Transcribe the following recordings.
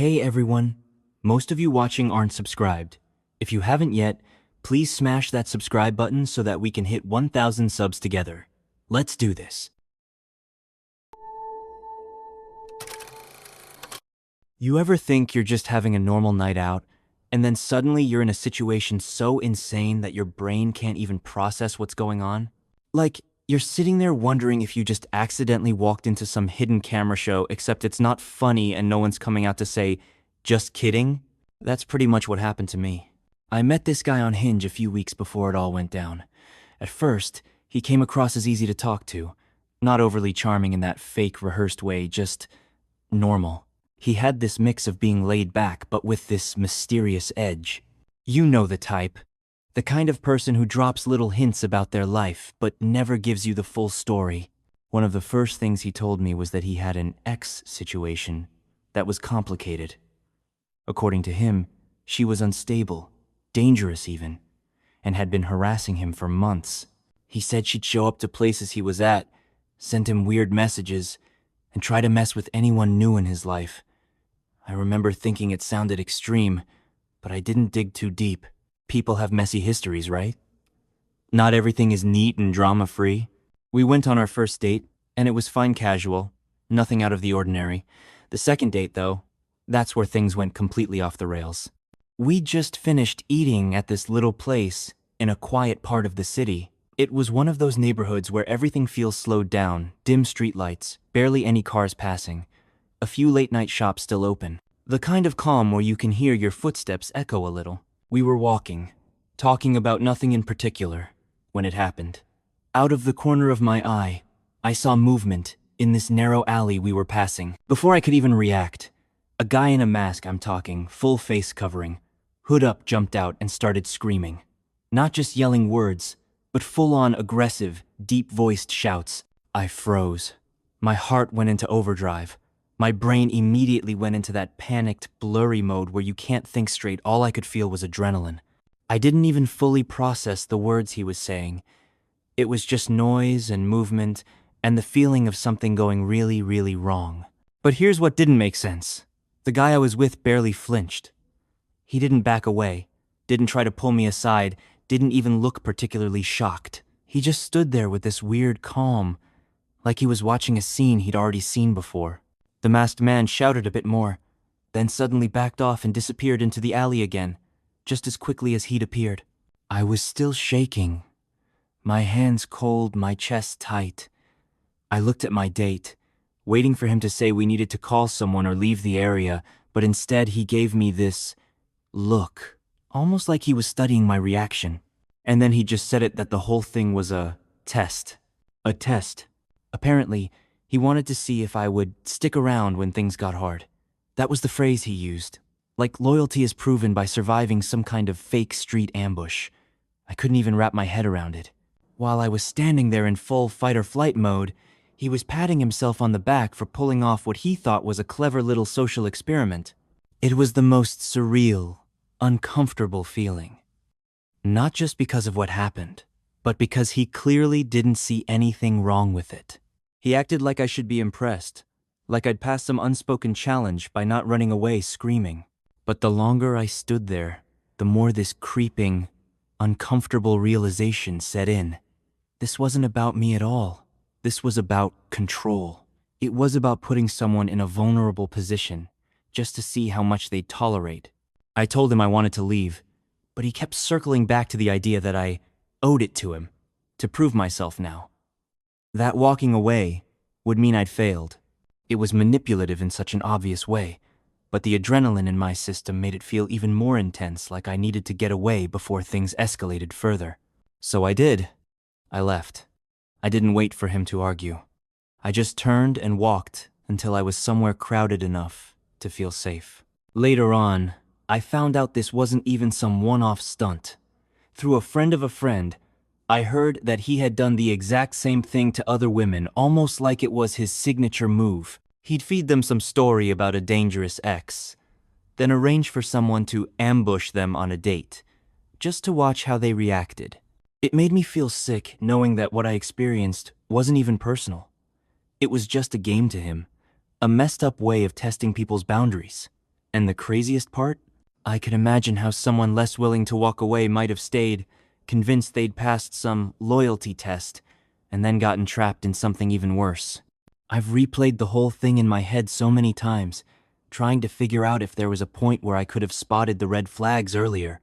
Hey everyone! Most of you watching aren't subscribed. If you haven't yet, please smash that subscribe button so that we can hit 1,000 subs together. Let's do this. You ever think you're just having a normal night out, and then suddenly you're in a situation so insane that your brain can't even process what's going on? Like, you're sitting there wondering if you just accidentally walked into some hidden camera show, except it's not funny and no one's coming out to say, "Just kidding?" That's pretty much what happened to me. I met this guy on Hinge a few weeks before it all went down. At first, he came across as easy to talk to. Not overly charming in that fake, rehearsed way, just normal. He had this mix of being laid back, but with this mysterious edge. You know the type. The kind of person who drops little hints about their life, but never gives you the full story. One of the first things he told me was that he had an ex situation that was complicated. According to him, she was unstable, dangerous even, and had been harassing him for months. He said she'd show up to places he was at, send him weird messages, and try to mess with anyone new in his life. I remember thinking it sounded extreme, but I didn't dig too deep. People have messy histories, right? Not everything is neat and drama-free. We went on our first date, and it was fine casual, nothing out of the ordinary. The second date, though, that's where things went completely off the rails. We just finished eating at this little place in a quiet part of the city. It was one of those neighborhoods where everything feels slowed down, dim streetlights, barely any cars passing. A few late-night shops still open. The kind of calm where you can hear your footsteps echo a little. We were walking, talking about nothing in particular, when it happened. Out of the corner of my eye, I saw movement in this narrow alley we were passing. Before I could even react, a guy in a mask, I'm talking, full face covering, hood up, jumped out and started screaming. Not just yelling words, but full-on aggressive, deep-voiced shouts. I froze. My heart went into overdrive. My brain immediately went into that panicked, blurry mode where you can't think straight. All I could feel was adrenaline. I didn't even fully process the words he was saying. It was just noise and movement and the feeling of something going really, really wrong. But here's what didn't make sense. The guy I was with barely flinched. He didn't back away, didn't try to pull me aside, didn't even look particularly shocked. He just stood there with this weird calm, like he was watching a scene he'd already seen before. The masked man shouted a bit more, then suddenly backed off and disappeared into the alley again, just as quickly as he'd appeared. I was still shaking, my hands cold, my chest tight. I looked at my date, waiting for him to say we needed to call someone or leave the area, but instead he gave me this look, almost like he was studying my reaction. And then he just said it that the whole thing was a test. A test. Apparently, he wanted to see if I would stick around when things got hard. That was the phrase he used. Like loyalty is proven by surviving some kind of fake street ambush. I couldn't even wrap my head around it. While I was standing there in full fight-or-flight mode, he was patting himself on the back for pulling off what he thought was a clever little social experiment. It was the most surreal, uncomfortable feeling. Not just because of what happened, but because he clearly didn't see anything wrong with it. He acted like I should be impressed, like I'd passed some unspoken challenge by not running away screaming. But the longer I stood there, the more this creeping, uncomfortable realization set in. This wasn't about me at all. This was about control. It was about putting someone in a vulnerable position, just to see how much they'd tolerate. I told him I wanted to leave, but he kept circling back to the idea that I owed it to him, to prove myself now. That walking away would mean I'd failed. It was manipulative in such an obvious way, but the adrenaline in my system made it feel even more intense, like I needed to get away before things escalated further. So I did. I left. I didn't wait for him to argue. I just turned and walked until I was somewhere crowded enough to feel safe. Later on, I found out this wasn't even some one-off stunt. Through a friend of a friend, I heard that he had done the exact same thing to other women, almost like it was his signature move. He'd feed them some story about a dangerous ex, then arrange for someone to ambush them on a date, just to watch how they reacted. It made me feel sick knowing that what I experienced wasn't even personal. It was just a game to him, a messed up way of testing people's boundaries. And the craziest part? I could imagine how someone less willing to walk away might have stayed, convinced they'd passed some loyalty test, and then gotten trapped in something even worse. I've replayed the whole thing in my head so many times, trying to figure out if there was a point where I could have spotted the red flags earlier.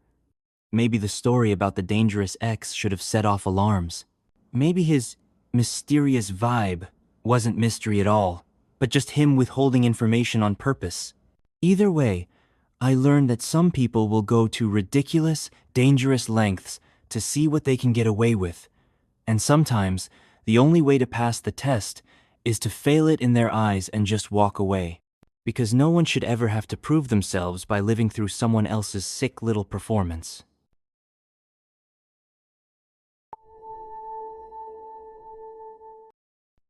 Maybe the story about the dangerous ex should have set off alarms. Maybe his mysterious vibe wasn't mystery at all, but just him withholding information on purpose. Either way, I learned that some people will go to ridiculous, dangerous lengths to see what they can get away with. And sometimes, the only way to pass the test is to fail it in their eyes and just walk away. Because no one should ever have to prove themselves by living through someone else's sick little performance.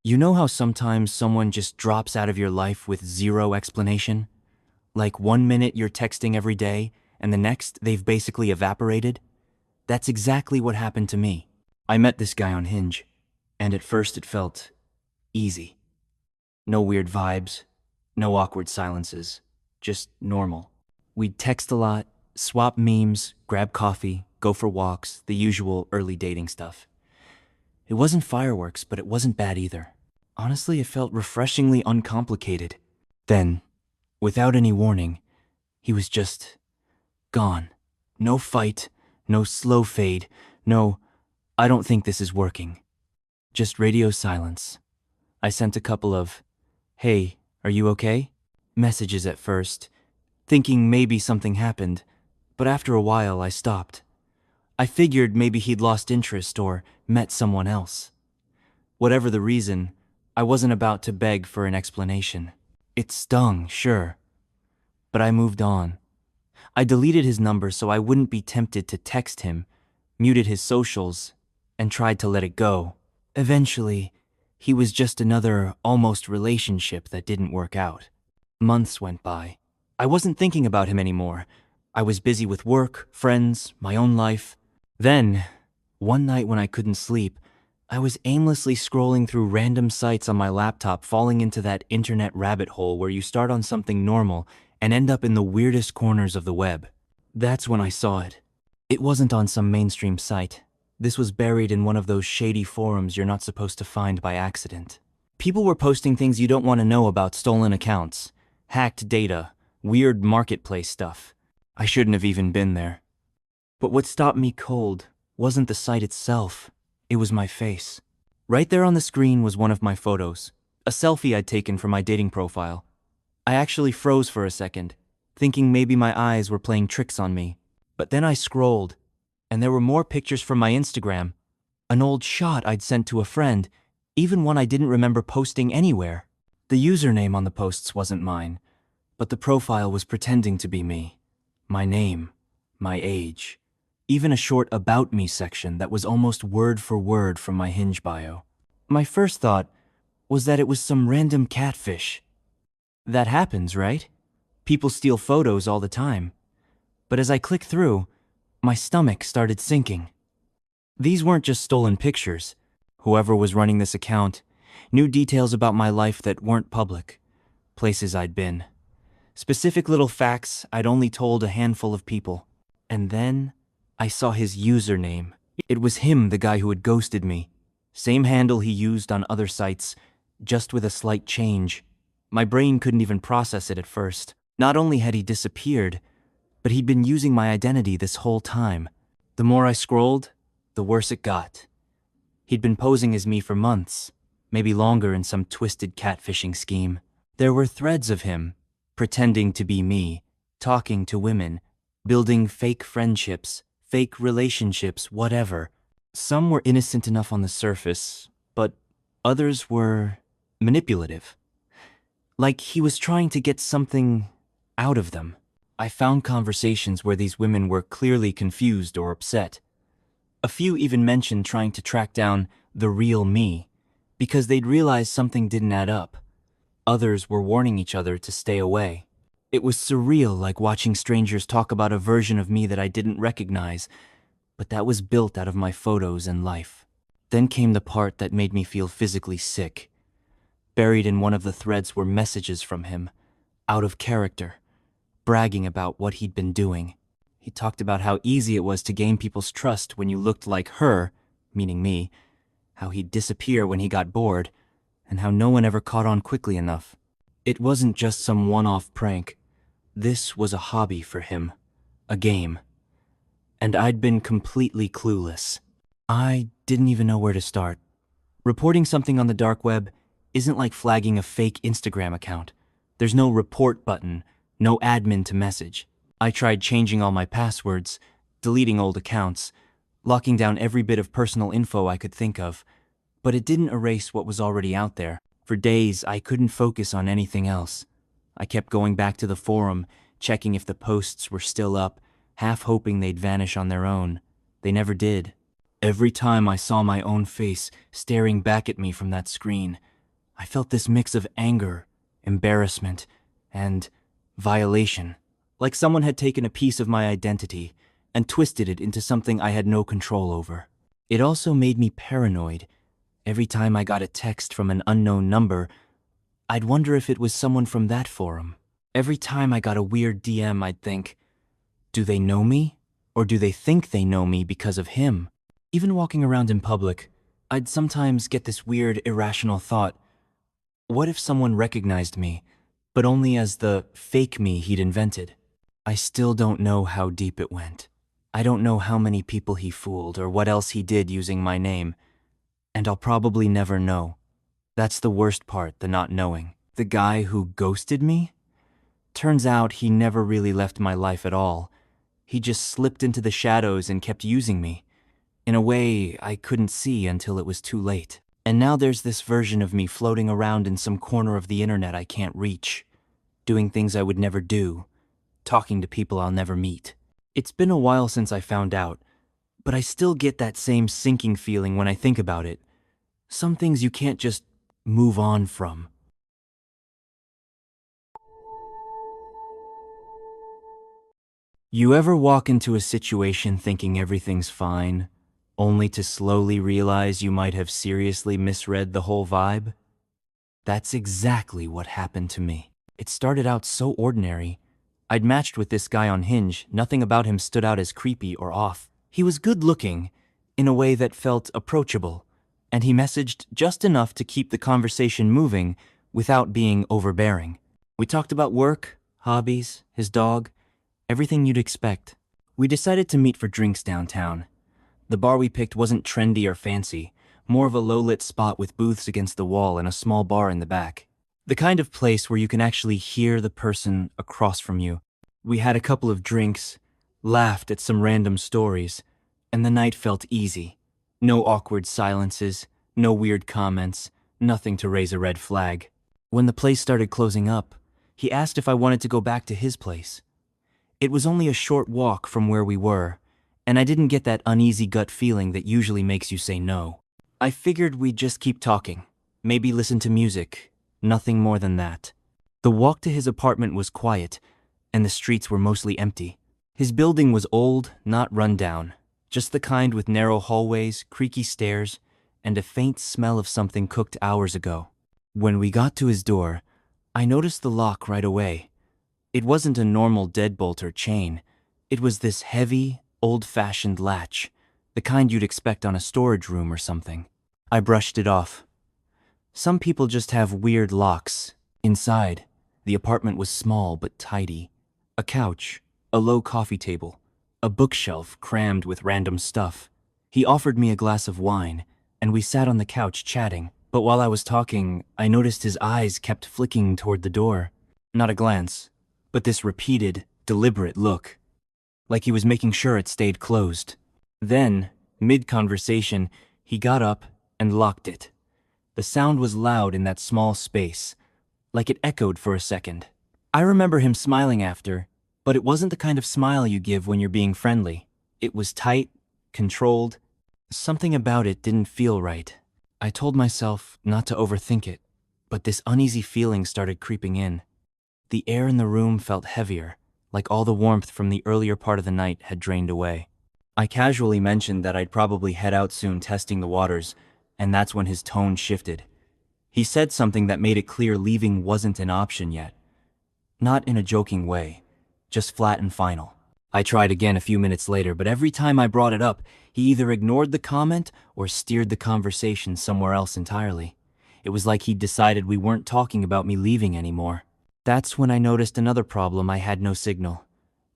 You know how sometimes someone just drops out of your life with zero explanation? Like 1 minute you're texting every day, and the next they've basically evaporated? That's exactly what happened to me. I met this guy on Hinge, and at first it felt easy. No weird vibes, no awkward silences, just normal. We'd text a lot, swap memes, grab coffee, go for walks, the usual early dating stuff. It wasn't fireworks, but it wasn't bad either. Honestly, it felt refreshingly uncomplicated. Then, without any warning, he was just gone. No fight, no slow fade, no, I don't think this is working. Just radio silence. I sent a couple of, hey, are you okay? Messages at first, thinking maybe something happened, but after a while I stopped. I figured maybe he'd lost interest or met someone else. Whatever the reason, I wasn't about to beg for an explanation. It stung, sure, but I moved on. I deleted his number so I wouldn't be tempted to text him, muted his socials, and tried to let it go. Eventually, he was just another almost relationship that didn't work out. Months went by. I wasn't thinking about him anymore. I was busy with work, friends, my own life. Then, one night when I couldn't sleep, I was aimlessly scrolling through random sites on my laptop, falling into that internet rabbit hole where you start on something normal and end up in the weirdest corners of the web. That's when I saw it. It wasn't on some mainstream site. This was buried in one of those shady forums you're not supposed to find by accident. People were posting things you don't want to know about stolen accounts, hacked data, weird marketplace stuff. I shouldn't have even been there. But what stopped me cold wasn't the site itself. It was my face. Right there on the screen was one of my photos, a selfie I'd taken for my dating profile. I actually froze for a second, thinking maybe my eyes were playing tricks on me. But then I scrolled, and there were more pictures from my Instagram, an old shot I'd sent to a friend, even one I didn't remember posting anywhere. The username on the posts wasn't mine, but the profile was pretending to be me. My name, my age, even a short About Me section that was almost word for word from my Hinge bio. My first thought was that it was some random catfish. That happens, right? People steal photos all the time. But as I clicked through, my stomach started sinking. These weren't just stolen pictures. Whoever was running this account knew details about my life that weren't public, places I'd been, specific little facts I'd only told a handful of people. And then I saw his username. It was him, the guy who had ghosted me. Same handle he used on other sites, just with a slight change. My brain couldn't even process it at first. Not only had he disappeared, but he'd been using my identity this whole time. The more I scrolled, the worse it got. He'd been posing as me for months, maybe longer in some twisted catfishing scheme. There were threads of him, pretending to be me, talking to women, building fake friendships, fake relationships, whatever. Some were innocent enough on the surface, but others were manipulative. Like he was trying to get something out of them. I found conversations where these women were clearly confused or upset. A few even mentioned trying to track down the real me, because they'd realized something didn't add up. Others were warning each other to stay away. It was surreal, like watching strangers talk about a version of me that I didn't recognize, but that was built out of my photos and life. Then came the part that made me feel physically sick. Buried in one of the threads were messages from him, out of character, bragging about what he'd been doing. He talked about how easy it was to gain people's trust when you looked like her, meaning me, how he'd disappear when he got bored, and how no one ever caught on quickly enough. It wasn't just some one-off prank. This was a hobby for him, a game. And I'd been completely clueless. I didn't even know where to start. Reporting something on the dark web isn't like flagging a fake Instagram account. There's no report button, no admin to message. I tried changing all my passwords, deleting old accounts, locking down every bit of personal info I could think of, but it didn't erase what was already out there. For days, I couldn't focus on anything else. I kept going back to the forum, checking if the posts were still up, half hoping they'd vanish on their own. They never did. Every time I saw my own face staring back at me from that screen, I felt this mix of anger, embarrassment, and violation. Like someone had taken a piece of my identity and twisted it into something I had no control over. It also made me paranoid. Every time I got a text from an unknown number, I'd wonder if it was someone from that forum. Every time I got a weird DM, I'd think, do they know me? Or do they think they know me because of him? Even walking around in public, I'd sometimes get this weird, irrational thought, what if someone recognized me, but only as the fake me he'd invented? I still don't know how deep it went. I don't know how many people he fooled or what else he did using my name. And I'll probably never know. That's the worst part, the not knowing. The guy who ghosted me? Turns out he never really left my life at all. He just slipped into the shadows and kept using me, in a way I couldn't see until it was too late. And now there's this version of me floating around in some corner of the internet I can't reach, doing things I would never do, talking to people I'll never meet. It's been a while since I found out, but I still get that same sinking feeling when I think about it. Some things you can't just move on from. You ever walk into a situation thinking everything's fine, only to slowly realize you might have seriously misread the whole vibe? That's exactly what happened to me. It started out so ordinary. I'd matched with this guy on Hinge. Nothing about him stood out as creepy or off. He was good-looking, in a way that felt approachable, and he messaged just enough to keep the conversation moving without being overbearing. We talked about work, hobbies, his dog, everything you'd expect. We decided to meet for drinks downtown. The bar we picked wasn't trendy or fancy, more of a low-lit spot with booths against the wall and a small bar in the back. The kind of place where you can actually hear the person across from you. We had a couple of drinks, laughed at some random stories, and the night felt easy. No awkward silences, no weird comments, nothing to raise a red flag. When the place started closing up, he asked if I wanted to go back to his place. It was only a short walk from where we were, and I didn't get that uneasy gut feeling that usually makes you say no. I figured we'd just keep talking, maybe listen to music, nothing more than that. The walk to his apartment was quiet, and the streets were mostly empty. His building was old, not run down, just the kind with narrow hallways, creaky stairs, and a faint smell of something cooked hours ago. When we got to his door, I noticed the lock right away. It wasn't a normal deadbolt or chain. It was this heavy, old-fashioned latch, the kind you'd expect on a storage room or something. I brushed it off. Some people just have weird locks. Inside, the apartment was small but tidy. A couch, a low coffee table, a bookshelf crammed with random stuff. He offered me a glass of wine, and we sat on the couch chatting. But while I was talking, I noticed his eyes kept flicking toward the door. Not a glance, but this repeated, deliberate look, like he was making sure it stayed closed. Then, mid-conversation, he got up and locked it. The sound was loud in that small space, like it echoed for a second. I remember him smiling after, but it wasn't the kind of smile you give when you're being friendly. It was tight, controlled. Something about it didn't feel right. I told myself not to overthink it, but this uneasy feeling started creeping in. The air in the room felt heavier, like all the warmth from the earlier part of the night had drained away. I casually mentioned that I'd probably head out soon testing the waters, and that's when his tone shifted. He said something that made it clear leaving wasn't an option yet. Not in a joking way, just flat and final. I tried again a few minutes later, but every time I brought it up, he either ignored the comment or steered the conversation somewhere else entirely. It was like he'd decided we weren't talking about me leaving anymore. That's when I noticed another problem. I had no signal.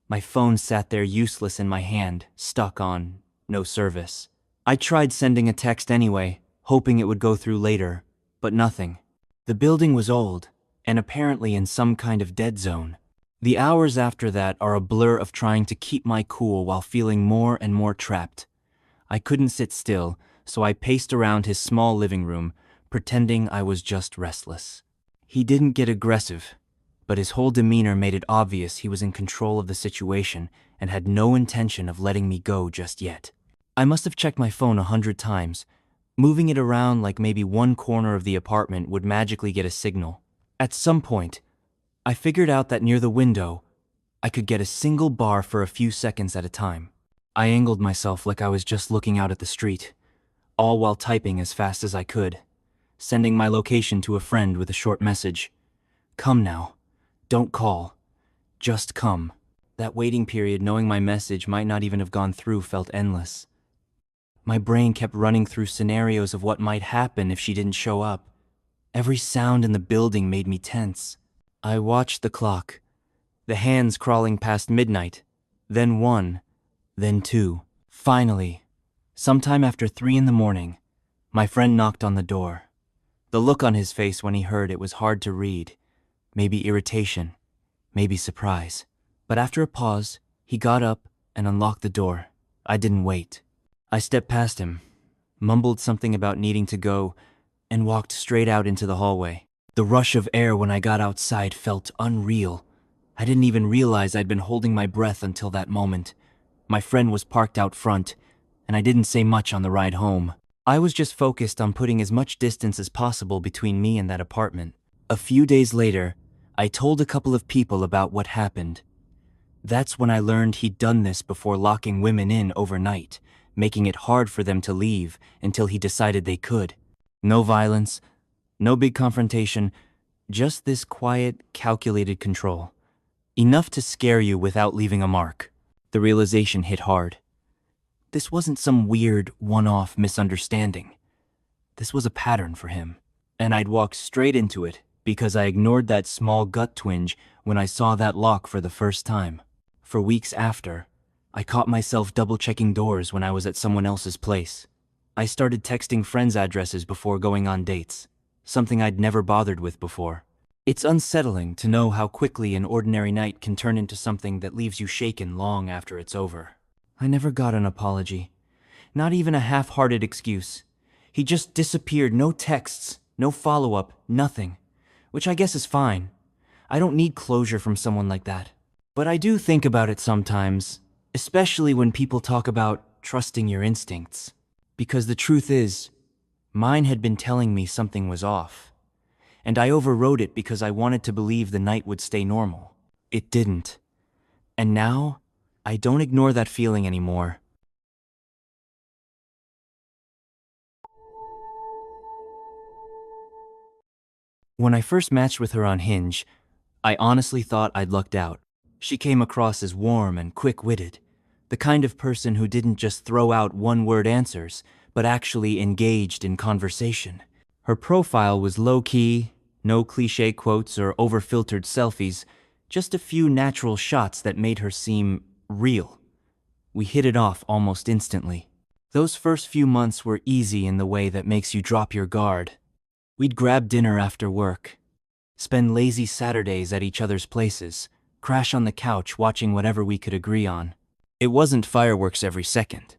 My phone sat there useless in my hand, stuck on no service. I tried sending a text anyway, hoping it would go through later, but nothing. The building was old, and apparently in some kind of dead zone. The hours after that are a blur of trying to keep my cool while feeling more and more trapped. I couldn't sit still, so I paced around his small living room, pretending I was just restless. He didn't get aggressive, but his whole demeanor made it obvious he was in control of the situation and had no intention of letting me go just yet. I must have checked my phone 100 times, moving it around like maybe one corner of the apartment would magically get a signal. At some point, I figured out that near the window, I could get a single bar for a few seconds at a time. I angled myself like I was just looking out at the street, all while typing as fast as I could, sending my location to a friend with a short message. Come now. Don't call. Just come. That waiting period, knowing my message might not even have gone through, felt endless. My brain kept running through scenarios of what might happen if she didn't show up. Every sound in the building made me tense. I watched the clock, the hands crawling past midnight, then 1, then 2. Finally, sometime after 3 in the morning, my friend knocked on the door. The look on his face when he heard it was hard to read. Maybe irritation, maybe surprise. But after a pause, he got up and unlocked the door. I didn't wait. I stepped past him, mumbled something about needing to go, and walked straight out into the hallway. The rush of air when I got outside felt unreal. I didn't even realize I'd been holding my breath until that moment. My friend was parked out front, and I didn't say much on the ride home. I was just focused on putting as much distance as possible between me and that apartment. A few days later, I told a couple of people about what happened. That's when I learned he'd done this before, locking women in overnight, making it hard for them to leave until he decided they could. No violence, no big confrontation, just this quiet, calculated control. Enough to scare you without leaving a mark. The realization hit hard. This wasn't some weird, one-off misunderstanding. This was a pattern for him, and I'd walked straight into it because I ignored that small gut twinge when I saw that lock for the first time. For weeks after, I caught myself double-checking doors when I was at someone else's place. I started texting friends' addresses before going on dates, something I'd never bothered with before. It's unsettling to know how quickly an ordinary night can turn into something that leaves you shaken long after it's over. I never got an apology, not even a half-hearted excuse. He just disappeared, no texts, no follow-up, nothing, which I guess is fine. I don't need closure from someone like that. But I do think about it sometimes, especially when people talk about trusting your instincts. Because the truth is, mine had been telling me something was off. And I overrode it because I wanted to believe the night would stay normal. It didn't. And now, I don't ignore that feeling anymore. When I first matched with her on Hinge, I honestly thought I'd lucked out. She came across as warm and quick-witted, the kind of person who didn't just throw out one-word answers, but actually engaged in conversation. Her profile was low-key, no cliché quotes or over-filtered selfies, just a few natural shots that made her seem real. We hit it off almost instantly. Those first few months were easy in the way that makes you drop your guard. We'd grab dinner after work, spend lazy Saturdays at each other's places, crash on the couch watching whatever we could agree on. It wasn't fireworks every second,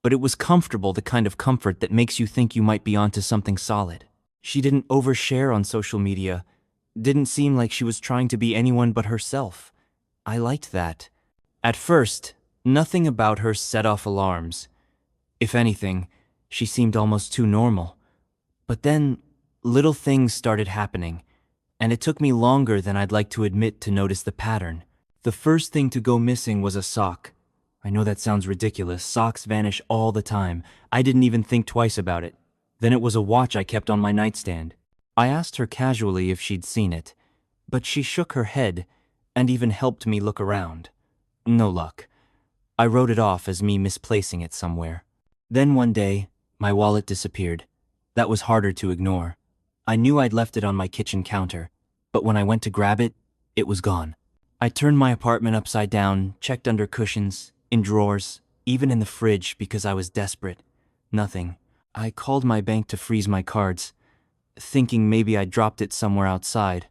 but it was comfortable, the kind of comfort that makes you think you might be onto something solid. She didn't overshare on social media, didn't seem like she was trying to be anyone but herself. I liked that. At first, nothing about her set off alarms. If anything, she seemed almost too normal. But then, little things started happening, and it took me longer than I'd like to admit to notice the pattern. The first thing to go missing was a sock. I know that sounds ridiculous. Socks vanish all the time. I didn't even think twice about it. Then it was a watch I kept on my nightstand. I asked her casually if she'd seen it, but she shook her head, and even helped me look around. No luck. I wrote it off as me misplacing it somewhere. Then one day, my wallet disappeared. That was harder to ignore. I knew I'd left it on my kitchen counter, but when I went to grab it, it was gone. I turned my apartment upside down, checked under cushions, in drawers, even in the fridge because I was desperate. Nothing. I called my bank to freeze my cards, thinking maybe I dropped it somewhere outside.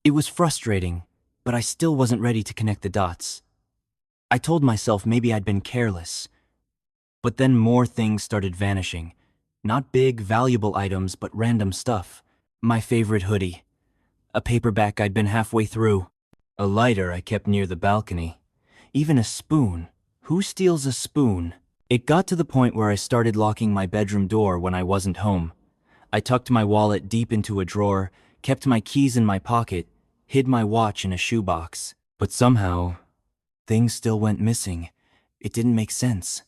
It was frustrating, but I still wasn't ready to connect the dots. I told myself maybe I'd been careless. But then more things started vanishing. Not big, valuable items, but random stuff. My favorite hoodie. A paperback I'd been halfway through. A lighter I kept near the balcony. Even a spoon. Who steals a spoon? It got to the point where I started locking my bedroom door when I wasn't home. I tucked my wallet deep into a drawer, kept my keys in my pocket, hid my watch in a shoebox. But somehow, things still went missing. It didn't make sense.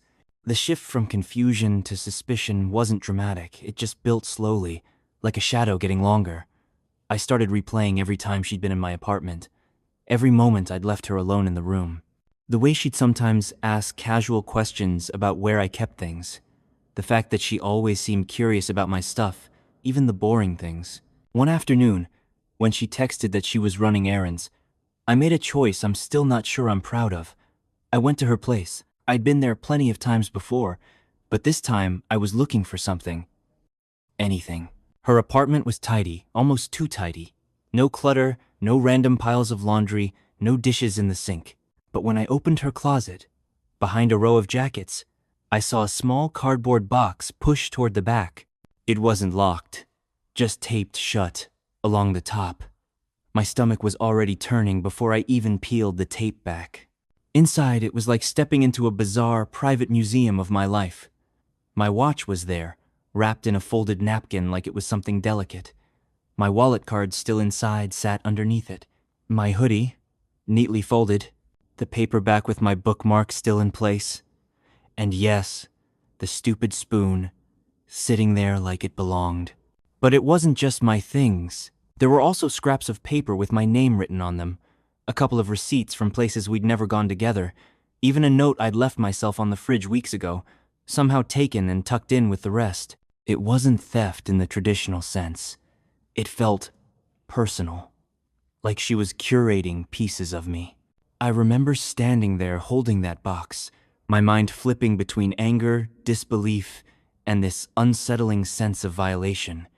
The shift from confusion to suspicion wasn't dramatic. It just built slowly, like a shadow getting longer. I started replaying every time she'd been in my apartment. Every moment I'd left her alone in the room. The way she'd sometimes ask casual questions about where I kept things. The fact that she always seemed curious about my stuff, even the boring things. One afternoon, when she texted that she was running errands, I made a choice I'm still not sure I'm proud of. I went to her place. I'd been there plenty of times before, but this time I was looking for something. Anything. Her apartment was tidy, almost too tidy. No clutter, no random piles of laundry, no dishes in the sink. But when I opened her closet, behind a row of jackets, I saw a small cardboard box pushed toward the back. It wasn't locked, just taped shut, along the top. My stomach was already turning before I even peeled the tape back. Inside, it was like stepping into a bizarre, private museum of my life. My watch was there, wrapped in a folded napkin like it was something delicate. My wallet card still inside sat underneath it. My hoodie, neatly folded, the paperback with my bookmark still in place. And yes, the stupid spoon, sitting there like it belonged. But it wasn't just my things. There were also scraps of paper with my name written on them. A couple of receipts from places we'd never gone together. Even a note I'd left myself on the fridge weeks ago, somehow taken and tucked in with the rest. It wasn't theft in the traditional sense. It felt personal, like she was curating pieces of me. I remember standing there holding that box, my mind flipping between anger, disbelief, and this unsettling sense of violation.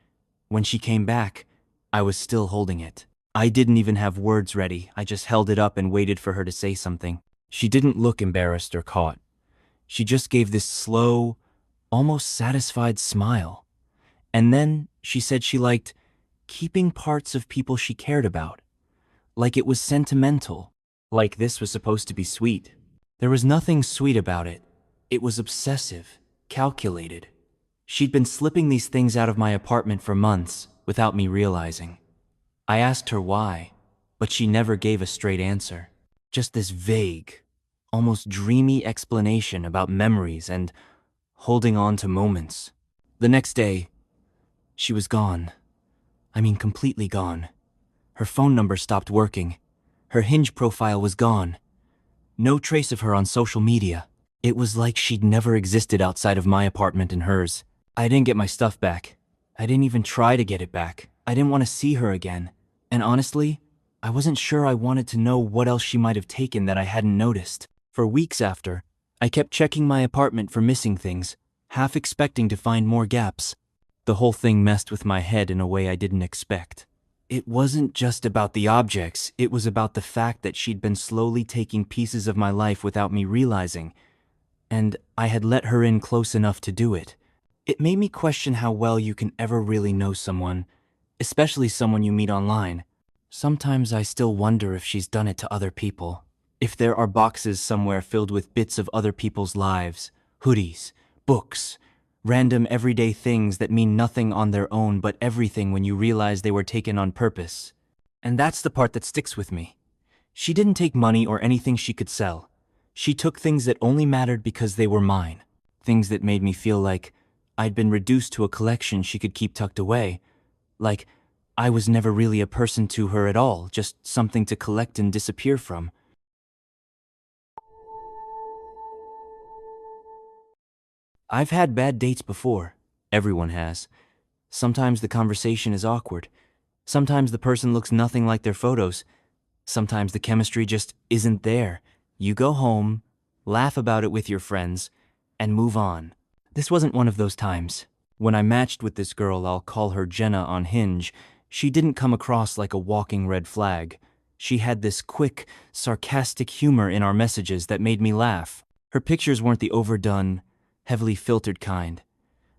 When she came back, I was still holding it. I didn't even have words ready. I just held it up and waited for her to say something. She didn't look embarrassed or caught. She just gave this slow, almost satisfied smile. And then she said she liked keeping parts of people she cared about. Like it was sentimental. Like this was supposed to be sweet. There was nothing sweet about it. It was obsessive, calculated. She'd been slipping these things out of my apartment for months without me realizing. I asked her why, but she never gave a straight answer. Just this vague, almost dreamy explanation about memories and holding on to moments. The next day, she was gone. I mean, completely gone. Her phone number stopped working. Her Hinge profile was gone. No trace of her on social media. It was like she'd never existed outside of my apartment and hers. I didn't get my stuff back. I didn't even try to get it back. I didn't want to see her again. And honestly, I wasn't sure I wanted to know what else she might have taken that I hadn't noticed. For weeks after, I kept checking my apartment for missing things, half expecting to find more gaps. The whole thing messed with my head in a way I didn't expect. It wasn't just about the objects, it was about the fact that she'd been slowly taking pieces of my life without me realizing, and I had let her in close enough to do it. It made me question how well you can ever really know someone, especially someone you meet online. Sometimes I still wonder if she's done it to other people. If there are boxes somewhere filled with bits of other people's lives, hoodies, books, random everyday things that mean nothing on their own but everything when you realize they were taken on purpose. And that's the part that sticks with me. She didn't take money or anything she could sell. She took things that only mattered because they were mine. Things that made me feel like I'd been reduced to a collection she could keep tucked away. Like I was never really a person to her at all, just something to collect and disappear from. I've had bad dates before. Everyone has. Sometimes the conversation is awkward. Sometimes the person looks nothing like their photos. Sometimes the chemistry just isn't there. You go home, laugh about it with your friends, and move on. This wasn't one of those times. When I matched with this girl, I'll call her Jenna on Hinge, she didn't come across like a walking red flag. She had this quick, sarcastic humor in our messages that made me laugh. Her pictures weren't the overdone, heavily filtered kind.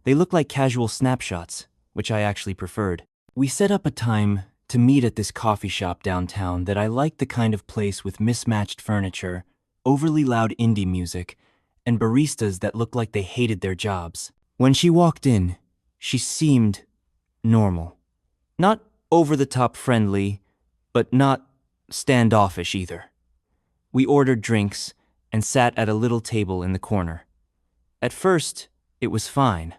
They looked like casual snapshots, which I actually preferred. We set up a time to meet at this coffee shop downtown that I liked, the kind of place with mismatched furniture, overly loud indie music, and baristas that looked like they hated their jobs. When she walked in, she seemed normal. Not over-the-top friendly, but not standoffish either. We ordered drinks and sat at a little table in the corner. At first, it was fine.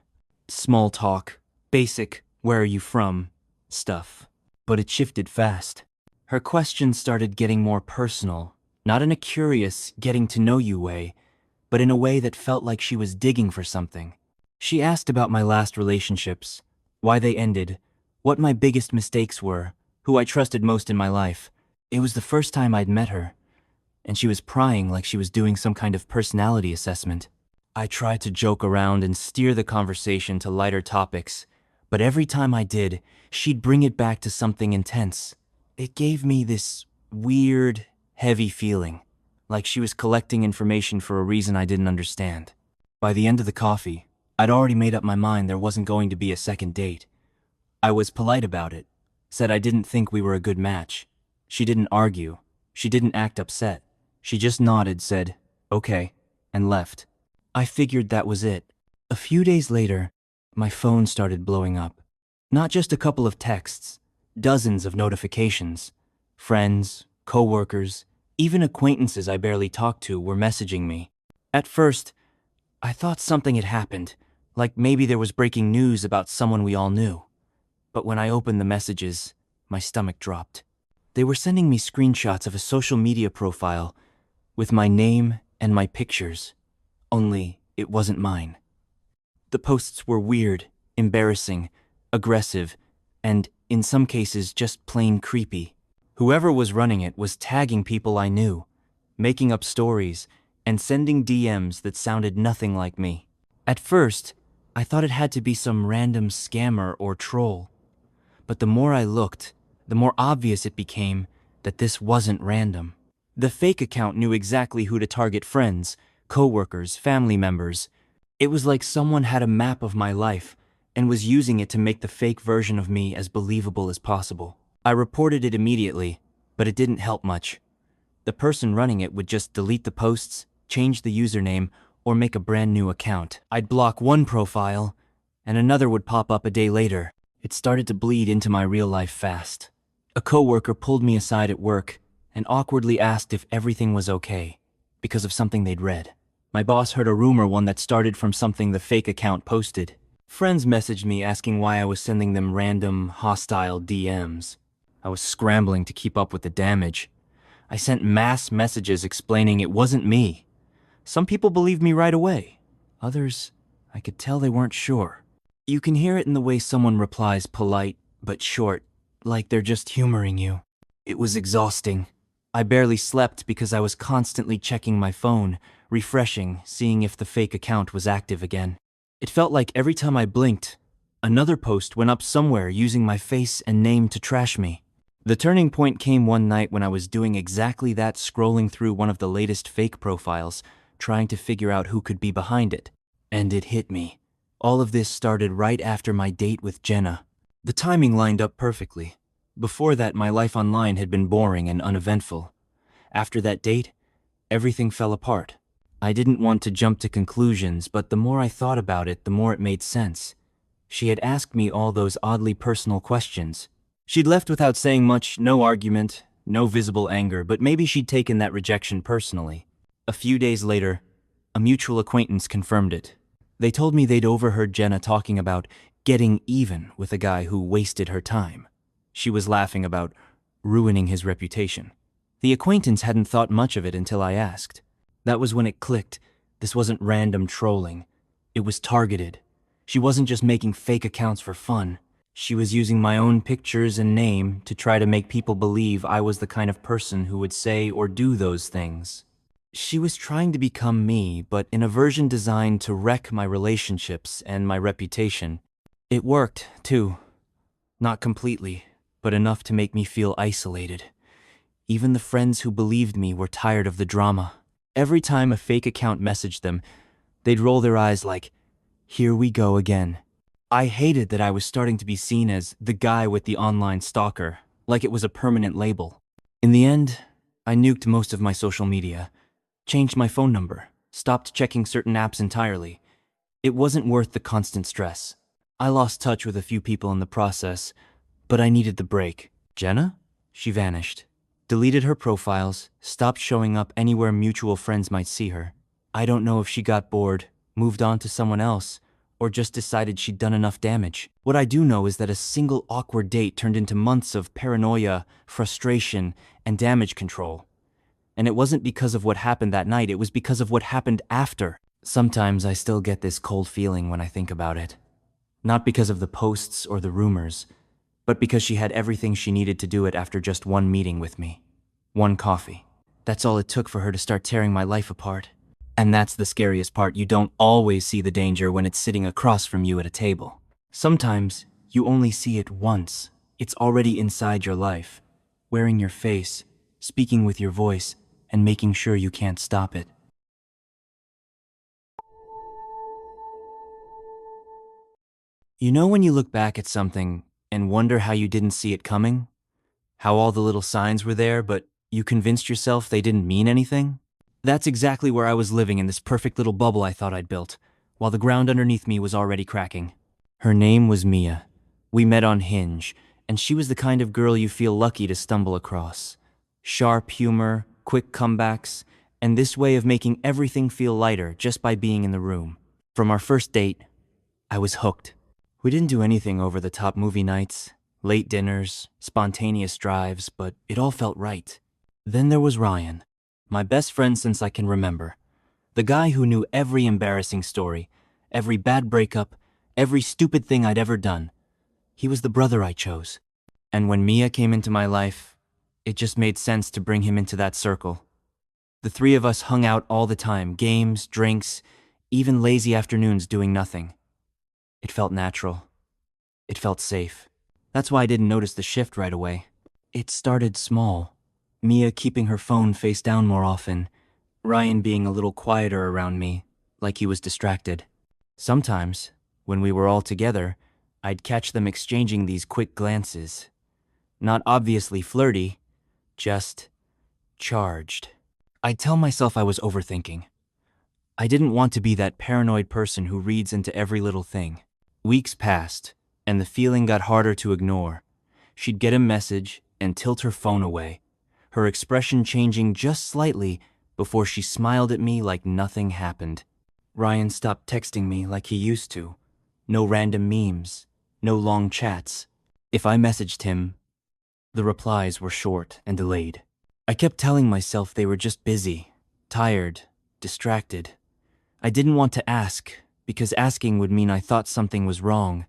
Small talk, basic, where are you from, stuff. But it shifted fast. Her questions started getting more personal, not in a curious, getting-to-know-you way, but in a way that felt like she was digging for something. She asked about my last relationships, why they ended, what my biggest mistakes were, who I trusted most in my life. It was the first time I'd met her, and she was prying like she was doing some kind of personality assessment. I tried to joke around and steer the conversation to lighter topics, but every time I did, she'd bring it back to something intense. It gave me this weird, heavy feeling, like she was collecting information for a reason I didn't understand. By the end of the coffee, I'd already made up my mind there wasn't going to be a second date. I was polite about it, said I didn't think we were a good match. She didn't argue. She didn't act upset. She just nodded, said, "Okay," and left. I figured that was it. A few days later, my phone started blowing up. Not just a couple of texts, dozens of notifications. Friends, coworkers, even acquaintances I barely talked to were messaging me. At first, I thought something had happened, like maybe there was breaking news about someone we all knew. But when I opened the messages, my stomach dropped. They were sending me screenshots of a social media profile with my name and my pictures, only it wasn't mine. The posts were weird, embarrassing, aggressive, and, in some cases, just plain creepy. Whoever was running it was tagging people I knew, making up stories, and sending DMs that sounded nothing like me. At first, I thought it had to be some random scammer or troll. But the more I looked, the more obvious it became that this wasn't random. The fake account knew exactly who to target: friends, coworkers, family members. It was like someone had a map of my life and was using it to make the fake version of me as believable as possible. I reported it immediately, but it didn't help much. The person running it would just delete the posts, change the username, or make a brand new account. I'd block one profile, and another would pop up a day later. It started to bleed into my real life fast. A coworker pulled me aside at work and awkwardly asked if everything was okay, because of something they'd read. My boss heard a rumor, one that started from something the fake account posted. Friends messaged me asking why I was sending them random, hostile DMs. I was scrambling to keep up with the damage. I sent mass messages explaining it wasn't me. Some people believed me right away. Others, I could tell they weren't sure. You can hear it in the way someone replies, polite but short, like they're just humoring you. It was exhausting. I barely slept because I was constantly checking my phone, refreshing, seeing if the fake account was active again. It felt like every time I blinked, another post went up somewhere using my face and name to trash me. The turning point came one night when I was doing exactly that, scrolling through one of the latest fake profiles, trying to figure out who could be behind it. And it hit me. All of this started right after my date with Jenna. The timing lined up perfectly. Before that, my life online had been boring and uneventful. After that date, everything fell apart. I didn't want to jump to conclusions, but the more I thought about it, the more it made sense. She had asked me all those oddly personal questions. She'd left without saying much, no argument, no visible anger, but maybe she'd taken that rejection personally. A few days later, a mutual acquaintance confirmed it. They told me they'd overheard Jenna talking about getting even with a guy who wasted her time. She was laughing about ruining his reputation. The acquaintance hadn't thought much of it until I asked. That was when it clicked. This wasn't random trolling. It was targeted. She wasn't just making fake accounts for fun. She was using my own pictures and name to try to make people believe I was the kind of person who would say or do those things. She was trying to become me, but in a version designed to wreck my relationships and my reputation. It worked, too. Not completely, but enough to make me feel isolated. Even the friends who believed me were tired of the drama. Every time a fake account messaged them, they'd roll their eyes like, "Here we go again." I hated that I was starting to be seen as the guy with the online stalker, like it was a permanent label. In the end, I nuked most of my social media, changed my phone number, stopped checking certain apps entirely. It wasn't worth the constant stress. I lost touch with a few people in the process, but I needed the break. Jenna? She vanished. Deleted her profiles, stopped showing up anywhere mutual friends might see her. I don't know if she got bored, moved on to someone else, or just decided she'd done enough damage. What I do know is that a single awkward date turned into months of paranoia, frustration, and damage control. And it wasn't because of what happened that night, it was because of what happened after. Sometimes I still get this cold feeling when I think about it. Not because of the posts or the rumors, but because she had everything she needed to do it after just one meeting with me. One coffee. That's all it took for her to start tearing my life apart. And that's the scariest part. You don't always see the danger when it's sitting across from you at a table. Sometimes you only see it once. It's already inside your life, wearing your face, speaking with your voice, and making sure you can't stop it. You know when you look back at something and wonder how you didn't see it coming? How all the little signs were there, but you convinced yourself they didn't mean anything? That's exactly where I was living in this perfect little bubble I thought I'd built, while the ground underneath me was already cracking. Her name was Mia. We met on Hinge, and she was the kind of girl you feel lucky to stumble across. Sharp humor, quick comebacks, and this way of making everything feel lighter just by being in the room. From our first date, I was hooked. We didn't do anything over-the-top movie nights, late dinners, spontaneous drives, but it all felt right. Then there was Ryan. My best friend since I can remember. The guy who knew every embarrassing story, every bad breakup, every stupid thing I'd ever done. He was the brother I chose. And when Mia came into my life, it just made sense to bring him into that circle. The three of us hung out all the time, games, drinks, even lazy afternoons doing nothing. It felt natural. It felt safe. That's why I didn't notice the shift right away. It started small. Mia keeping her phone face down more often, Ryan being a little quieter around me, like he was distracted. Sometimes, when we were all together, I'd catch them exchanging these quick glances. Not obviously flirty, just charged. I'd tell myself I was overthinking. I didn't want to be that paranoid person who reads into every little thing. Weeks passed, and the feeling got harder to ignore. She'd get a message and tilt her phone away, her expression changing just slightly before she smiled at me like nothing happened. Ryan stopped texting me like he used to. No random memes, no long chats. If I messaged him, the replies were short and delayed. I kept telling myself they were just busy, tired, distracted. I didn't want to ask, because asking would mean I thought something was wrong.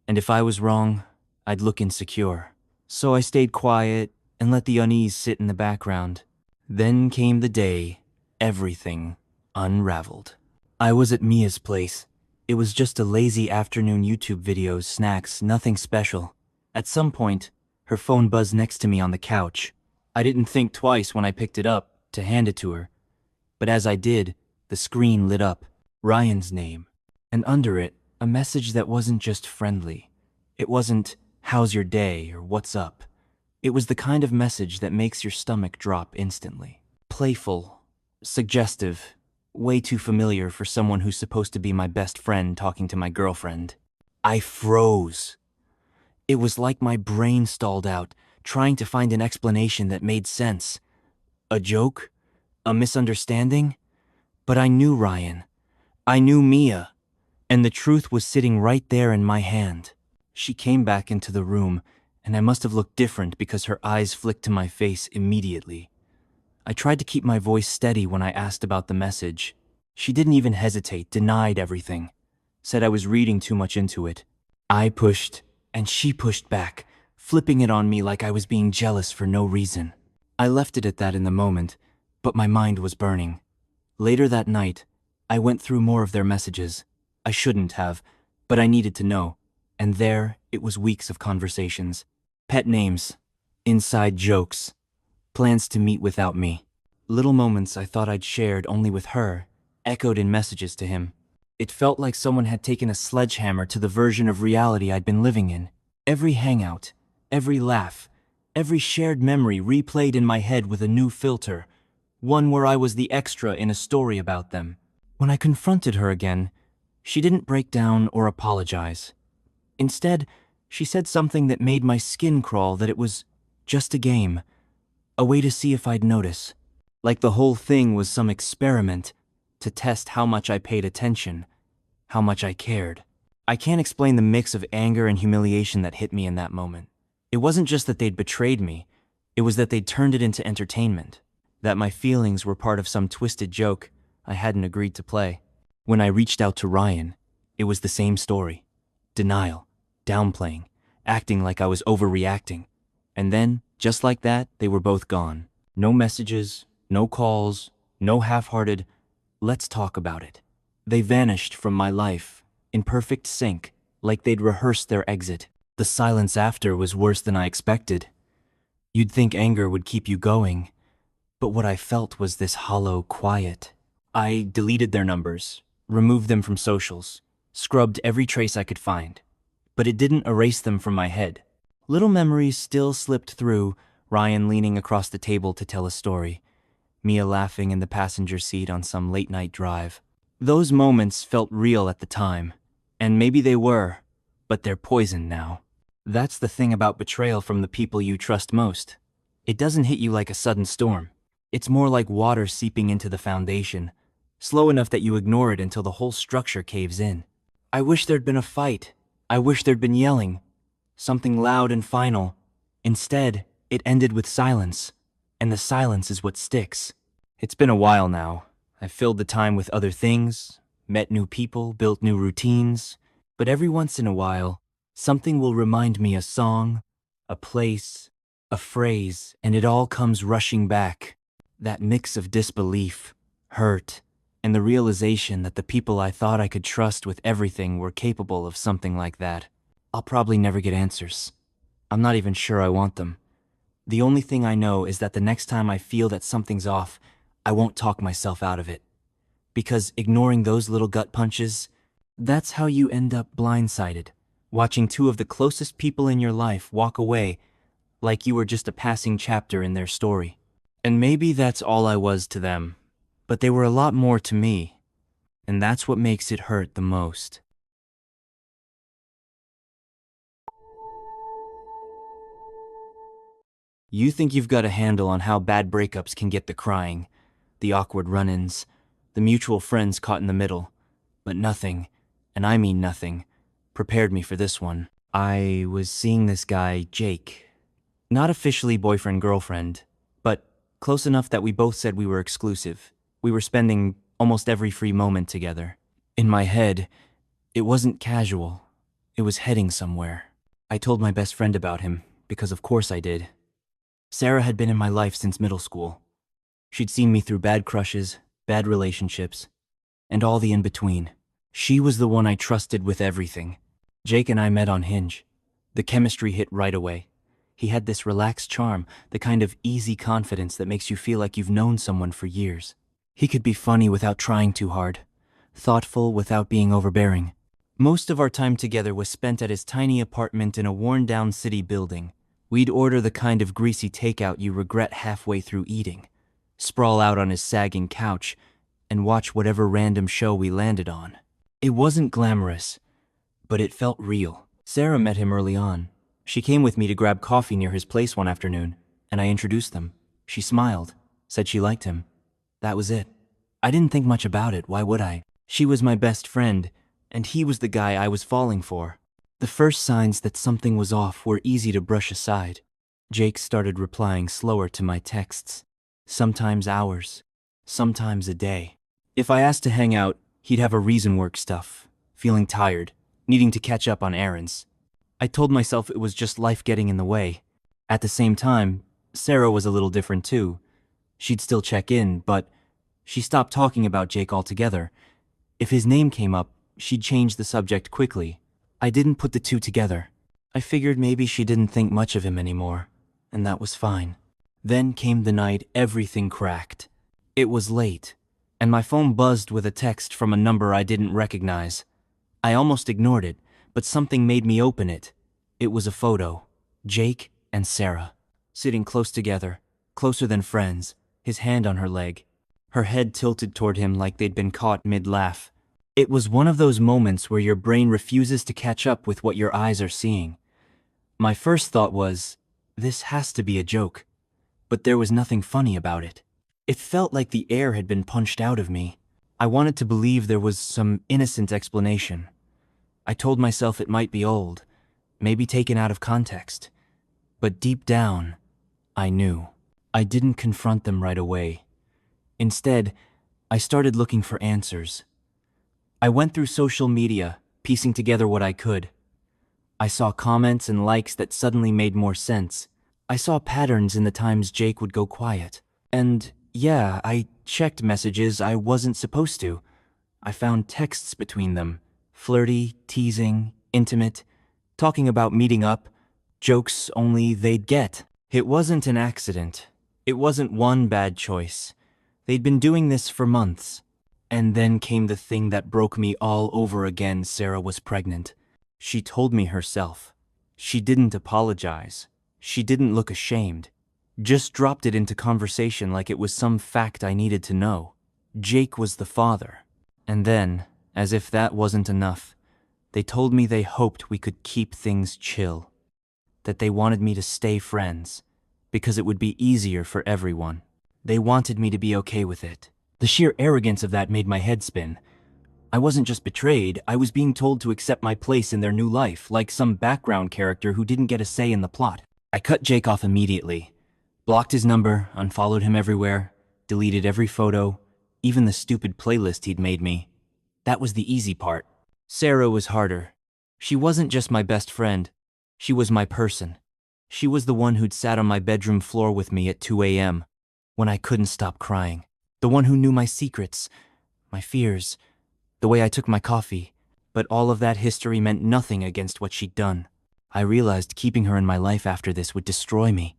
And if I was wrong, I'd look insecure. So I stayed quiet and let the unease sit in the background. Then came the day everything unraveled. I was at Mia's place. It was just a lazy afternoon, YouTube videos, snacks, nothing special. At some point, her phone buzzed next to me on the couch. I didn't think twice when I picked it up to hand it to her. But as I did, the screen lit up. Ryan's name. And under it, a message that wasn't just friendly. It wasn't, "How's your day?" or "What's up?" It was the kind of message that makes your stomach drop instantly. Playful, suggestive, way too familiar for someone who's supposed to be my best friend talking to my girlfriend. I froze. It was like my brain stalled out, trying to find an explanation that made sense. A joke? A misunderstanding? But I knew Ryan. I knew Mia. And the truth was sitting right there in my hand. She came back into the room, and I must have looked different because her eyes flicked to my face immediately. I tried to keep my voice steady when I asked about the message. She didn't even hesitate, denied everything, said I was reading too much into it. I pushed, and she pushed back, flipping it on me like I was being jealous for no reason. I left it at that in the moment, but my mind was burning. Later that night, I went through more of their messages. I shouldn't have, but I needed to know. And there, it was weeks of conversations. Pet names, inside jokes, plans to meet without me. Little moments I thought I'd shared only with her, echoed in messages to him. It felt like someone had taken a sledgehammer to the version of reality I'd been living in. Every hangout, every laugh, every shared memory replayed in my head with a new filter, one where I was the extra in a story about them. When I confronted her again, she didn't break down or apologize. Instead, she said something that made my skin crawl, that it was just a game, a way to see if I'd notice. Like the whole thing was some experiment to test how much I paid attention, how much I cared. I can't explain the mix of anger and humiliation that hit me in that moment. It wasn't just that they'd betrayed me, it was that they'd turned it into entertainment, that my feelings were part of some twisted joke I hadn't agreed to play. When I reached out to Ryan, it was the same story. Denial, downplaying, acting like I was overreacting. And then, just like that, they were both gone. No messages, no calls, no half-hearted, "let's talk about it." They vanished from my life, in perfect sync, like they'd rehearsed their exit. The silence after was worse than I expected. You'd think anger would keep you going, but what I felt was this hollow quiet. I deleted their numbers, removed them from socials, scrubbed every trace I could find, but it didn't erase them from my head. Little memories still slipped through, Ryan leaning across the table to tell a story, Mia laughing in the passenger seat on some late-night drive. Those moments felt real at the time, and maybe they were, but they're poison now. That's the thing about betrayal from the people you trust most. It doesn't hit you like a sudden storm. It's more like water seeping into the foundation, slow enough that you ignore it until the whole structure caves in. I wish there'd been a fight. I wish there'd been yelling, something loud and final. Instead, it ended with silence, and the silence is what sticks. It's been a while now. I've filled the time with other things, met new people, built new routines, but every once in a while, something will remind me a song, a place, a phrase, and it all comes rushing back. That mix of disbelief, hurt, and the realization that the people I thought I could trust with everything were capable of something like that. I'll probably never get answers. I'm not even sure I want them. The only thing I know is that the next time I feel that something's off, I won't talk myself out of it. Because ignoring those little gut punches, that's how you end up blindsided, watching two of the closest people in your life walk away like you were just a passing chapter in their story. And maybe that's all I was to them, but they were a lot more to me, and that's what makes it hurt the most. You think you've got a handle on how bad breakups can get the crying, the awkward run-ins, the mutual friends caught in the middle, but nothing, and I mean nothing, prepared me for this one. I was seeing this guy, Jake. Not officially boyfriend-girlfriend, but close enough that we both said we were exclusive. We were spending almost every free moment together. In my head, it wasn't casual. It was heading somewhere. I told my best friend about him, because of course I did. Sarah had been in my life since middle school. She'd seen me through bad crushes, bad relationships, and all the in-between. She was the one I trusted with everything. Jake and I met on Hinge. The chemistry hit right away. He had this relaxed charm, the kind of easy confidence that makes you feel like you've known someone for years. He could be funny without trying too hard, thoughtful without being overbearing. Most of our time together was spent at his tiny apartment in a worn-down city building. We'd order the kind of greasy takeout you regret halfway through eating, sprawl out on his sagging couch, and watch whatever random show we landed on. It wasn't glamorous, but it felt real. Sarah met him early on. She came with me to grab coffee near his place one afternoon, and I introduced them. She smiled, said she liked him. That was it. I didn't think much about it, why would I? She was my best friend, and he was the guy I was falling for. The first signs that something was off were easy to brush aside. Jake started replying slower to my texts, sometimes hours, sometimes a day. If I asked to hang out, he'd have a reason work stuff, feeling tired, needing to catch up on errands. I told myself it was just life getting in the way. At the same time, Sarah was a little different too. She'd still check in, but she stopped talking about Jake altogether. If his name came up, she'd change the subject quickly. I didn't put the two together. I figured maybe she didn't think much of him anymore, and that was fine. Then came the night everything cracked. It was late, and my phone buzzed with a text from a number I didn't recognize. I almost ignored it, but something made me open it. It was a photo. Jake and Sarah, sitting close together, closer than friends, his hand on her leg, her head tilted toward him like they'd been caught mid-laugh. It was one of those moments where your brain refuses to catch up with what your eyes are seeing. My first thought was, this has to be a joke. But there was nothing funny about it. It felt like the air had been punched out of me. I wanted to believe there was some innocent explanation. I told myself it might be old, maybe taken out of context. But deep down, I knew. I didn't confront them right away. Instead, I started looking for answers. I went through social media, piecing together what I could. I saw comments and likes that suddenly made more sense. I saw patterns in the times Jake would go quiet. And yeah, I checked messages I wasn't supposed to. I found texts between them. Flirty, teasing, intimate, talking about meeting up, jokes only they'd get. It wasn't an accident. It wasn't one bad choice. They'd been doing this for months. And then came the thing that broke me all over again. Sarah was pregnant. She told me herself. She didn't apologize. She didn't look ashamed. Just dropped it into conversation like it was some fact I needed to know. Jake was the father. And then, as if that wasn't enough, they told me they hoped we could keep things chill. That they wanted me to stay friends, because it would be easier for everyone. They wanted me to be okay with it. The sheer arrogance of that made my head spin. I wasn't just betrayed, I was being told to accept my place in their new life, like some background character who didn't get a say in the plot. I cut Jake off immediately. Blocked his number, unfollowed him everywhere, deleted every photo, even the stupid playlist he'd made me. That was the easy part. Sarah was harder. She wasn't just my best friend. She was my person. She was the one who'd sat on my bedroom floor with me at 2 a.m. when I couldn't stop crying. The one who knew my secrets, my fears, the way I took my coffee. But all of that history meant nothing against what she'd done. I realized keeping her in my life after this would destroy me.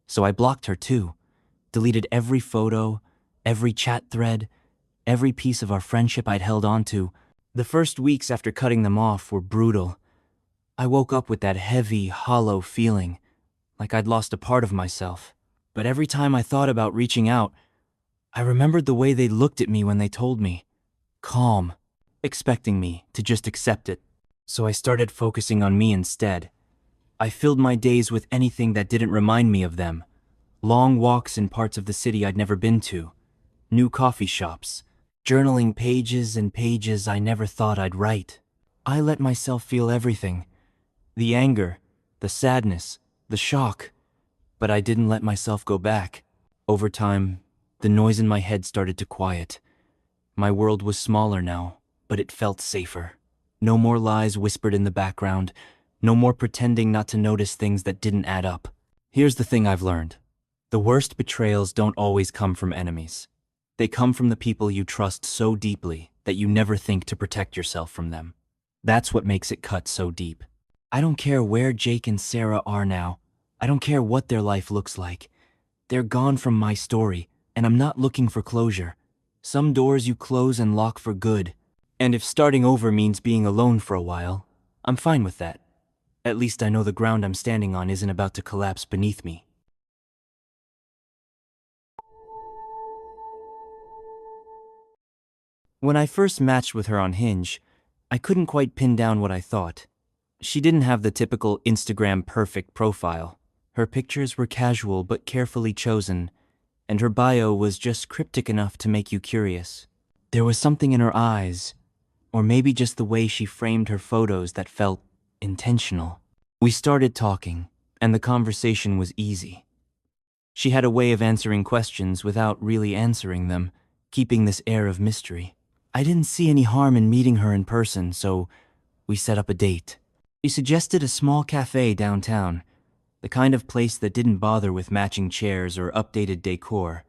So I blocked her too. Deleted every photo, every chat thread, every piece of our friendship I'd held on to. The first weeks after cutting them off were brutal. I woke up with that heavy, hollow feeling, like I'd lost a part of myself. But every time I thought about reaching out, I remembered the way they looked at me when they told me. Calm, expecting me to just accept it. So I started focusing on me instead. I filled my days with anything that didn't remind me of them. Long walks in parts of the city I'd never been to. New coffee shops. Journaling pages and pages I never thought I'd write. I let myself feel everything. The anger, the sadness, the shock. But I didn't let myself go back. Over time, the noise in my head started to quiet. My world was smaller now, but it felt safer. No more lies whispered in the background. No more pretending not to notice things that didn't add up. Here's the thing I've learned. The worst betrayals don't always come from enemies. They come from the people you trust so deeply that you never think to protect yourself from them. That's what makes it cut so deep. I don't care where Jake and Sarah are now. I don't care what their life looks like. They're gone from my story, and I'm not looking for closure. Some doors you close and lock for good. And if starting over means being alone for a while, I'm fine with that. At least I know the ground I'm standing on isn't about to collapse beneath me. When I first matched with her on Hinge, I couldn't quite pin down what I thought. She didn't have the typical Instagram perfect profile. Her pictures were casual but carefully chosen, and her bio was just cryptic enough to make you curious. There was something in her eyes, or maybe just the way she framed her photos that felt intentional. We started talking, and the conversation was easy. She had a way of answering questions without really answering them, keeping this air of mystery. I didn't see any harm in meeting her in person, so we set up a date. She suggested a small cafe downtown, the kind of place that didn't bother with matching chairs or updated decor.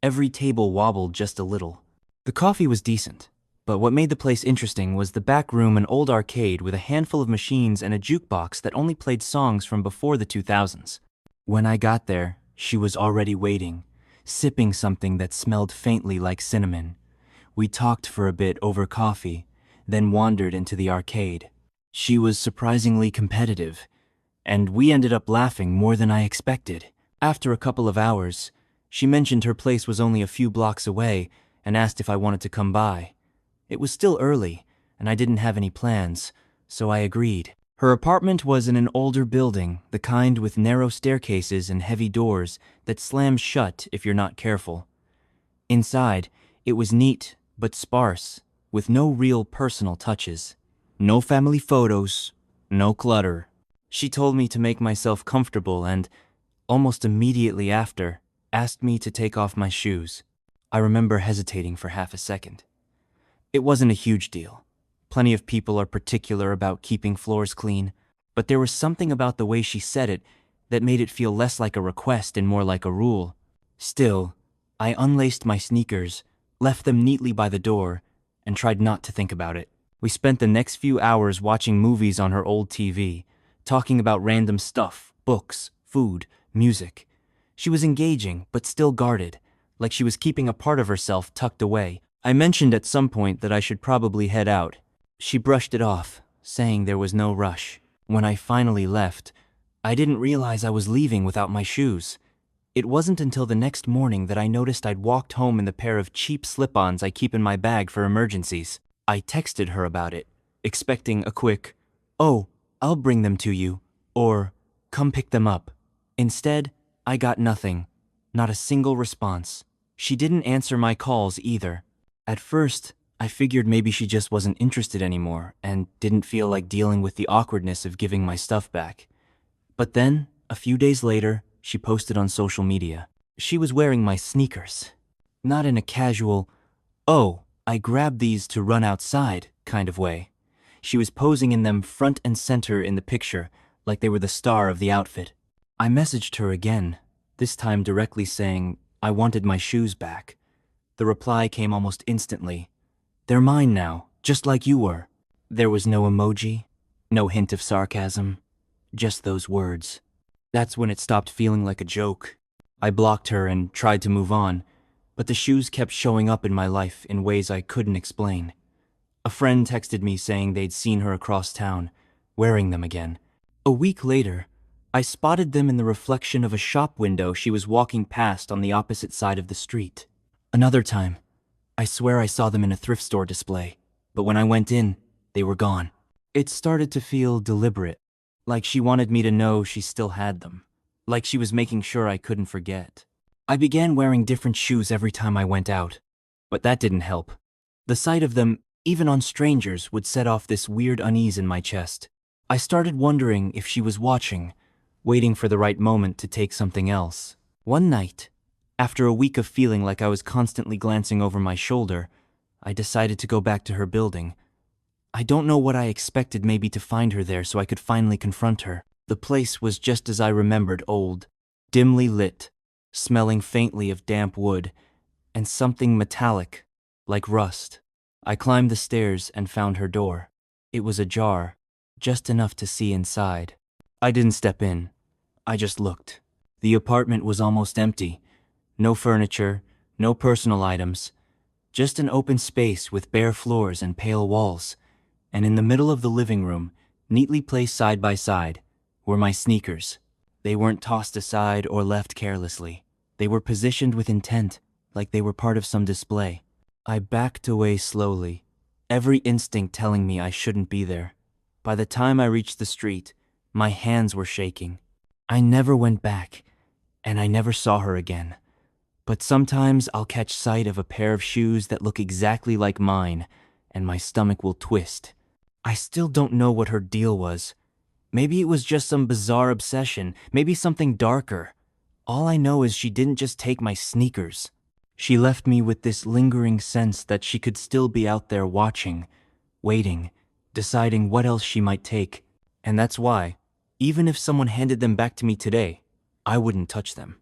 Every table wobbled just a little. The coffee was decent, but what made the place interesting was the back room, an old arcade with a handful of machines and a jukebox that only played songs from before the 2000s. When I got there, she was already waiting, sipping something that smelled faintly like cinnamon. We talked for a bit over coffee, then wandered into the arcade. She was surprisingly competitive, and we ended up laughing more than I expected. After a couple of hours, she mentioned her place was only a few blocks away and asked if I wanted to come by. It was still early, and I didn't have any plans, so I agreed. Her apartment was in an older building, the kind with narrow staircases and heavy doors that slam shut if you're not careful. Inside, it was neat but sparse, with no real personal touches. No family photos, no clutter. She told me to make myself comfortable and, almost immediately after, asked me to take off my shoes. I remember hesitating for half a second. It wasn't a huge deal. Plenty of people are particular about keeping floors clean, but there was something about the way she said it that made it feel less like a request and more like a rule. Still, I unlaced my sneakers, left them neatly by the door, and tried not to think about it. We spent the next few hours watching movies on her old TV, talking about random stuff, books, food, music. She was engaging, but still guarded, like she was keeping a part of herself tucked away. I mentioned at some point that I should probably head out. She brushed it off, saying there was no rush. When I finally left, I didn't realize I was leaving without my shoes. It wasn't until the next morning that I noticed I'd walked home in the pair of cheap slip-ons I keep in my bag for emergencies. I texted her about it, expecting a quick, "Oh, I'll bring them to you," or "Come pick them up." Instead, I got nothing, not a single response. She didn't answer my calls either. At first, I figured maybe she just wasn't interested anymore and didn't feel like dealing with the awkwardness of giving my stuff back. But then, a few days later, she posted on social media. She was wearing my sneakers. Not in a casual, "Oh, I grabbed these to run outside" kind of way. She was posing in them front and center in the picture, like they were the star of the outfit. I messaged her again, this time directly saying I wanted my shoes back. The reply came almost instantly. "They're mine now, just like you were." There was no emoji, no hint of sarcasm, just those words. That's when it stopped feeling like a joke. I blocked her and tried to move on, but the shoes kept showing up in my life in ways I couldn't explain. A friend texted me saying they'd seen her across town, wearing them again. A week later, I spotted them in the reflection of a shop window she was walking past on the opposite side of the street. Another time, I swear I saw them in a thrift store display, but when I went in, they were gone. It started to feel deliberate, like she wanted me to know she still had them, like she was making sure I couldn't forget. I began wearing different shoes every time I went out, but that didn't help. The sight of them, even on strangers, would set off this weird unease in my chest. I started wondering if she was watching, waiting for the right moment to take something else. One night, after a week of feeling like I was constantly glancing over my shoulder, I decided to go back to her building. I don't know what I expected, maybe to find her there so I could finally confront her. The place was just as I remembered, old, dimly lit, smelling faintly of damp wood, and something metallic, like rust. I climbed the stairs and found her door. It was ajar, just enough to see inside. I didn't step in. I just looked. The apartment was almost empty. No furniture, no personal items, just an open space with bare floors and pale walls. And in the middle of the living room, neatly placed side by side, were my sneakers. They weren't tossed aside or left carelessly. They were positioned with intent, like they were part of some display. I backed away slowly, every instinct telling me I shouldn't be there. By the time I reached the street, my hands were shaking. I never went back, and I never saw her again. But sometimes I'll catch sight of a pair of shoes that look exactly like mine, and my stomach will twist. I still don't know what her deal was, Maybe it was just some bizarre obsession, maybe something darker. All I know is she didn't just take my sneakers. She left me with this lingering sense that she could still be out there watching, waiting, deciding what else she might take. And that's why, even if someone handed them back to me today, I wouldn't touch them.